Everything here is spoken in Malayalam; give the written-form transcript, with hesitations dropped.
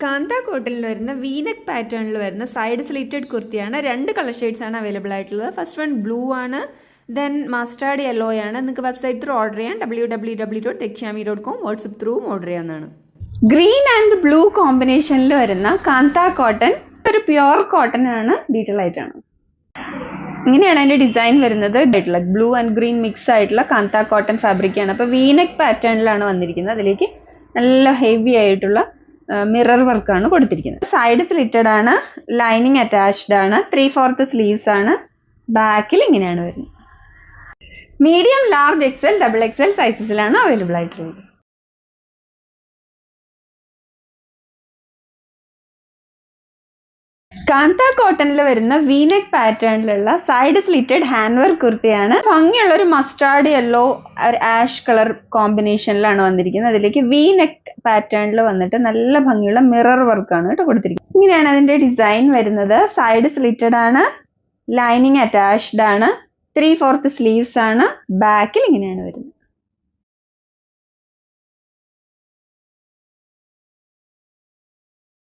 കാന്ത കോട്ടണിൽ വരുന്ന വീനക്ക് പാറ്റേണിൽ വരുന്ന സൈഡ് സ്ലിറ്റഡ് കുർത്തിയാണ്. 2 കളർ ഷെയ്ഡ്സ് ആണ് അവൈലബിൾ ആയിട്ടുള്ളത്. ഫസ്റ്റ് വൺ ബ്ലൂ ആണ്, ദെൻ മസ്റ്റാർഡ് യെല്ലോ ആണ്. നിങ്ങൾക്ക് വെബ്സൈറ്റ് ത്രൂ ഓർഡർ ചെയ്യാം. www.dekshami.com. വാട്സപ്പ് ത്രൂ ഓർഡർ ചെയ്യാവുന്നതാണ്. ഗ്രീൻ ആൻഡ് ബ്ലൂ കോമ്പിനേഷനിൽ വരുന്ന കാന്ത കോട്ടൺ ഒരു പ്യുവർ കോട്ടൺ ആണ്. ഡീറ്റെയിൽ ആയിട്ടാണ് ഇങ്ങനെയാണ് അതിന്റെ ഡിസൈൻ വരുന്നത്. ബ്ലൂ ആൻഡ് ഗ്രീൻ മിക്സ് ആയിട്ടുള്ള കാന്ത കോട്ടൺ ഫാബ്രിക് ആണ്. അപ്പോൾ വീനെക്ക് പാറ്റേണിലാണ് വന്നിരിക്കുന്നത്. അതിലേക്ക് നല്ല ഹെവി ആയിട്ടുള്ള മിറർ വർക്കാണ് കൊടുത്തിരിക്കുന്നത്. സൈഡ് സ്ലിറ്റഡ് ആണ്, ലൈനിങ് അറ്റാച്ച്ഡ് ആണ്, 3/4 സ്ലീവ്സ് ആണ്. ബാക്കിൽ ഇങ്ങനെയാണ് വരുന്നത്. Medium, large, XL, double XL സൈസസിലാണ് അവൈലബിൾ ആയിട്ടുള്ളത്. കാന്ത കോട്ടണിൽ വരുന്ന വീനെക്ക് പാറ്റേണിലുള്ള സൈഡ് സ്ലിറ്റഡ് ഹാൻഡ് വർക്ക് കുർത്തിയാണ്. ഭംഗിയുള്ള ഒരു മസ്റ്റാർഡ് യെല്ലോ, ഒരു ആഷ് കളർ കോമ്പിനേഷനിലാണ് വന്നിരിക്കുന്നത്. അതിലേക്ക് വീനെക്ക് പാറ്റേണിൽ വന്നിട്ട് നല്ല ഭംഗിയുള്ള മിറർ വർക്കാണ് കേട്ടോ കൊടുത്തിരിക്കുന്നത്. ഇങ്ങനെയാണ് അതിന്റെ ഡിസൈൻ വരുന്നത്. സൈഡ് സ്ലിറ്റഡ് ആണ്, ലൈനിങ് അറ്റാച്ച്ഡ് ആണ്, 3/4 സ്ലീവ്സ് ആണ്. ബാക്കിൽ ഇങ്ങനെയാണ് വരുന്നത്.